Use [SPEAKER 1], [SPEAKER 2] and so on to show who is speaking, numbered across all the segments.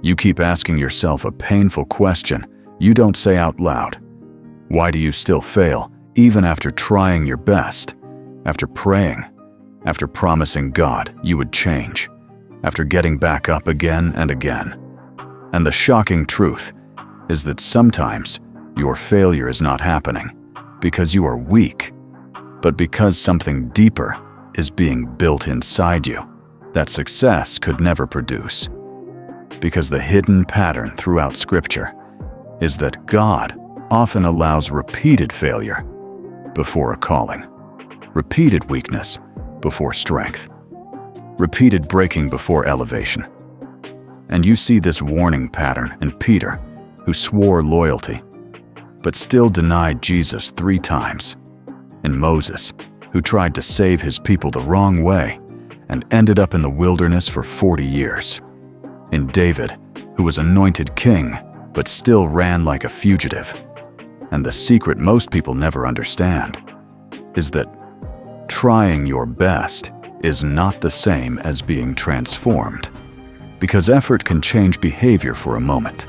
[SPEAKER 1] You keep asking yourself a painful question you don't say out loud. Why do you still fail, even after trying your best, after praying, after promising God you would change, after getting back up again and again? And the shocking truth is that sometimes your failure is not happening because you are weak, but because something deeper is being built inside you that success could never produce. Because the hidden pattern throughout Scripture is that God often allows repeated failure before a calling, repeated weakness before strength, repeated breaking before elevation. And you see this warning pattern in Peter, who swore loyalty, but still denied Jesus 3 times, in Moses, who tried to save his people the wrong way and ended up in the wilderness for 40 years, in David, who was anointed king but still ran like a fugitive. And the secret most people never understand is that trying your best is not the same as being transformed, because effort can change behavior for a moment,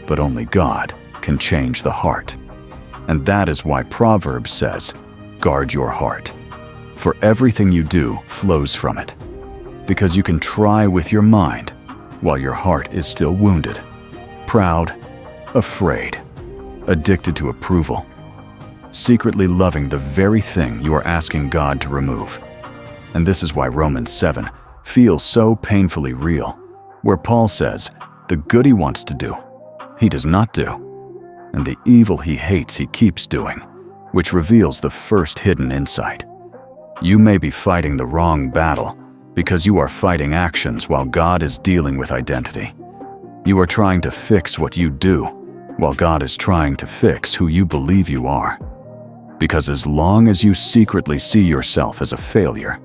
[SPEAKER 1] but only God can change the heart. And that is why Proverbs says, guard your heart, for everything you do flows from it, because you can try with your mind while your heart is still wounded, proud, afraid, addicted to approval, secretly loving the very thing you are asking God to remove. And this is why Romans 7 feels so painfully real, where Paul says, the good he wants to do, he does not do, and the evil he hates he keeps doing, which reveals the first hidden insight. You may be fighting the wrong battle because you are fighting actions while God is dealing with identity. You are trying to fix what you do while God is trying to fix who you believe you are. Because as long as you secretly see yourself as a failure,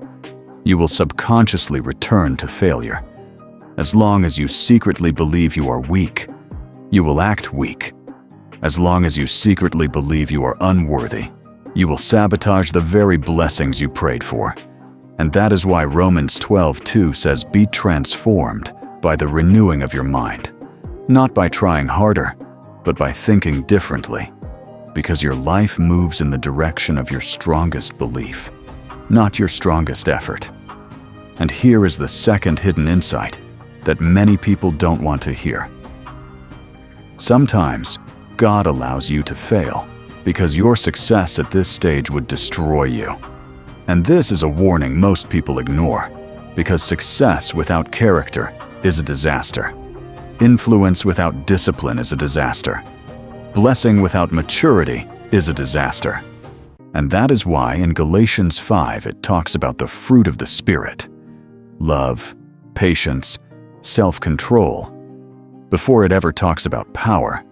[SPEAKER 1] you will subconsciously return to failure. As long as you secretly believe you are weak, you will act weak. As long as you secretly believe you are unworthy, you will sabotage the very blessings you prayed for. And that is why Romans 12:2 says, be transformed by the renewing of your mind, not by trying harder, but by thinking differently, because your life moves in the direction of your strongest belief, not your strongest effort. And here is the second hidden insight that many people don't want to hear. Sometimes, God allows you to fail because your success at this stage would destroy you. And this is a warning most people ignore, because success without character is a disaster. Influence without discipline is a disaster. Blessing without maturity is a disaster. And that is why in Galatians 5 it talks about the fruit of the Spirit: love, patience, self-control, before it ever talks about power,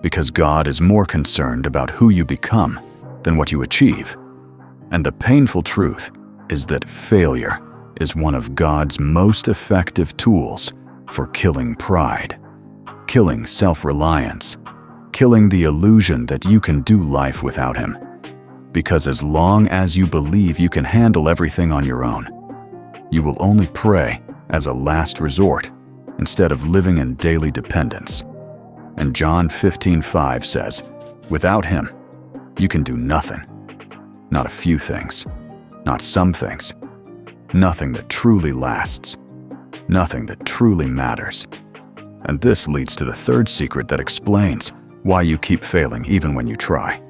[SPEAKER 1] because God is more concerned about who you become than what you achieve. And the painful truth is that failure is one of God's most effective tools for killing pride, killing self-reliance, killing the illusion that you can do life without Him. Because as long as you believe you can handle everything on your own, you will only pray as a last resort instead of living in daily dependence. And John 15:5 says, without Him, you can do nothing. Not a few things, not some things, nothing that truly lasts, nothing that truly matters. And this leads to the third secret that explains why you keep failing even when you try.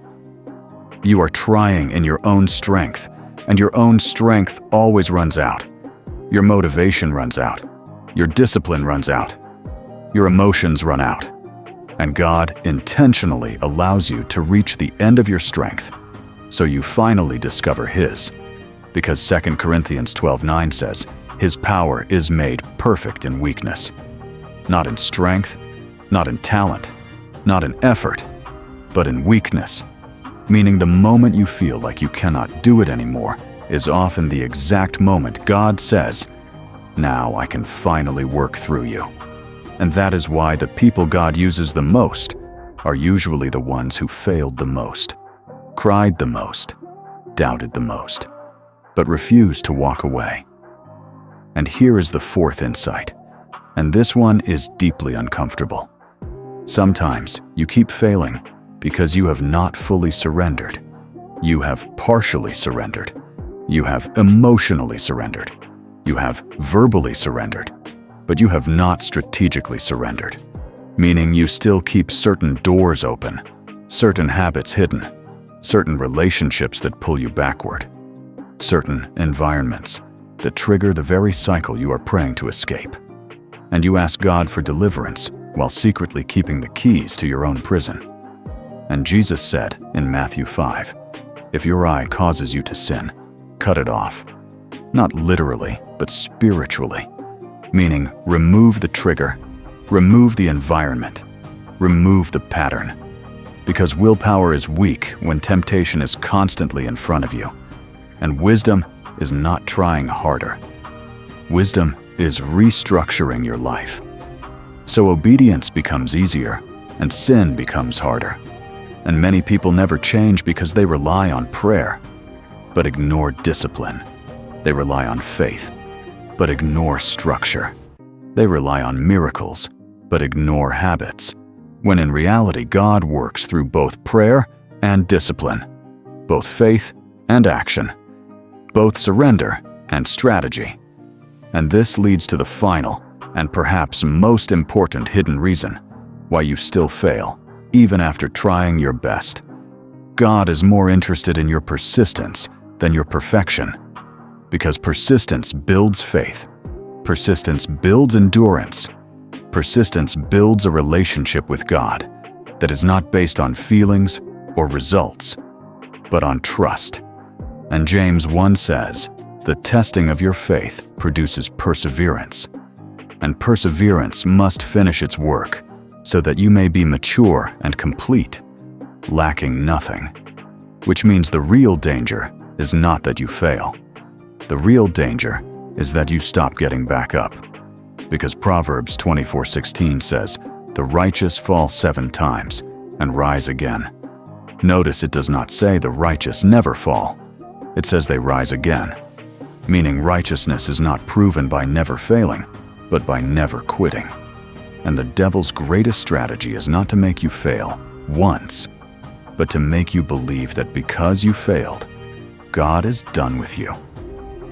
[SPEAKER 1] You are trying in your own strength, and your own strength always runs out. Your motivation runs out. Your discipline runs out. Your emotions run out. And God intentionally allows you to reach the end of your strength, so you finally discover His. Because 2 Corinthians 12:9 says, His power is made perfect in weakness. Not in strength, not in talent, not in effort, but in weakness. Meaning the moment you feel like you cannot do it anymore is often the exact moment God says, now I can finally work through you. And that is why the people God uses the most are usually the ones who failed the most, cried the most, doubted the most, but refused to walk away. And here is the fourth insight, And this one is deeply uncomfortable. Sometimes you keep failing because you have not fully surrendered. You have partially surrendered. You have emotionally surrendered. You have verbally surrendered. But you have not strategically surrendered, meaning you still keep certain doors open, certain habits hidden, certain relationships that pull you backward, certain environments that trigger the very cycle you are praying to escape. And you ask God for deliverance while secretly keeping the keys to your own prison. And Jesus said in Matthew 5, "If your eye causes you to sin, cut it off." Not literally, but spiritually, meaning remove the trigger, remove the environment, remove the pattern. Because willpower is weak when temptation is constantly in front of you, and wisdom is not trying harder. Wisdom is restructuring your life. So obedience becomes easier, and sin becomes harder. And many people never change because they rely on prayer, but ignore discipline. They rely on faith, but ignore structure. They rely on miracles, but ignore habits. When in reality, God works through both prayer and discipline, both faith and action, both surrender and strategy. And this leads to the final and perhaps most important hidden reason why you still fail, even after trying your best. God is more interested in your persistence than your perfection, because persistence builds faith. Persistence builds endurance. Persistence builds a relationship with God that is not based on feelings or results, but on trust. And James 1 says, "The testing of your faith produces perseverance." And perseverance must finish its work so that you may be mature and complete, lacking nothing. Which means the real danger is not that you fail. The real danger is that you stop getting back up. Because Proverbs 24:16 says, "The righteous fall 7 times and rise again." Notice it does not say the righteous never fall. It says they rise again, meaning righteousness is not proven by never failing, but by never quitting. And the devil's greatest strategy is not to make you fail once, but to make you believe that because you failed, God is done with you,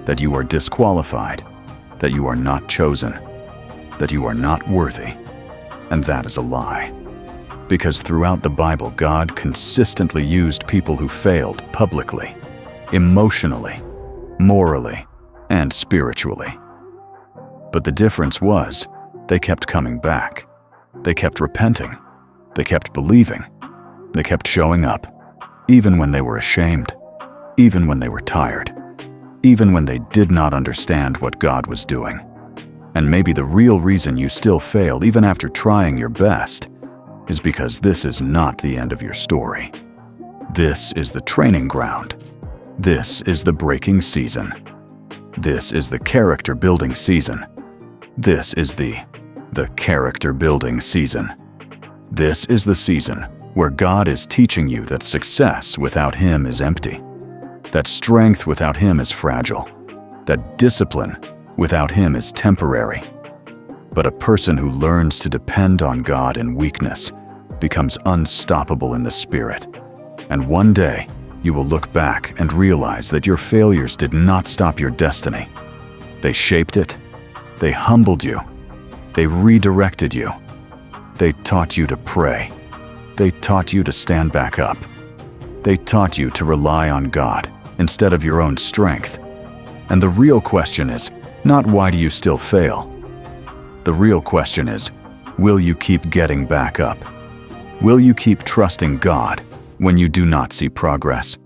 [SPEAKER 1] that you are disqualified, that you are not chosen, that you are not worthy. And that is a lie. Because throughout the Bible, God consistently used people who failed publicly, emotionally, morally, and spiritually. But the difference was, they kept coming back. They kept repenting. They kept believing. They kept showing up, even when they were ashamed, even when they were tired, even when they did not understand what God was doing. And maybe the real reason you still fail, even after trying your best, is because this is not the end of your story. This is the training ground. This is the breaking season. This is the character building season. This is the character building season. This is the season where God is teaching you that success without Him is empty, that strength without Him is fragile, that discipline without Him is temporary. But a person who learns to depend on God in weakness becomes unstoppable in the Spirit. And one day, you will look back and realize that your failures did not stop your destiny. They shaped it. They humbled you. They redirected you. They taught you to pray. They taught you to stand back up. They taught you to rely on God instead of your own strength. And the real question is not why do you still fail? The real question is, will you keep getting back up? Will you keep trusting God when you do not see progress?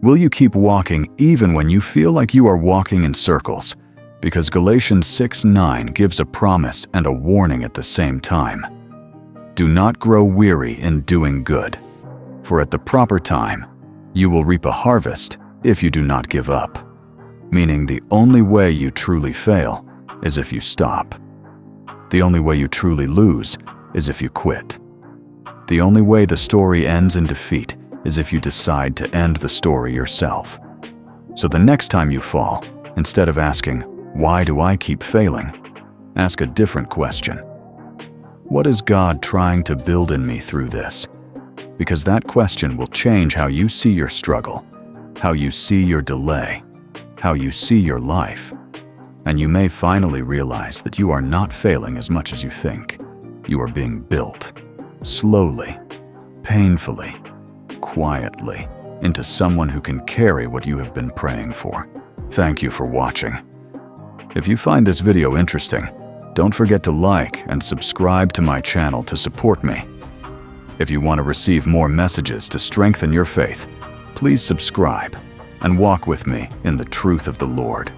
[SPEAKER 1] Will you keep walking even when you feel like you are walking in circles? Because Galatians 6:9 gives a promise and a warning at the same time. Do not grow weary in doing good, for at the proper time you will reap a harvest if you do not give up. Meaning the only way you truly fail is if you stop. The only way you truly lose is if you quit. The only way the story ends in defeat is if you decide to end the story yourself. So the next time you fall, instead of asking, "Why do I keep failing?" Ask a different question. What is God trying to build in me through this? Because that question will change how you see your struggle, how you see your delay, how you see your life. And you may finally realize that you are not failing as much as you think. You are being built, slowly, painfully, quietly, into someone who can carry what you have been praying for. Thank you for watching. If you find this video interesting, don't forget to like and subscribe to my channel to support me. If you want to receive more messages to strengthen your faith, please subscribe and walk with me in the truth of the Lord.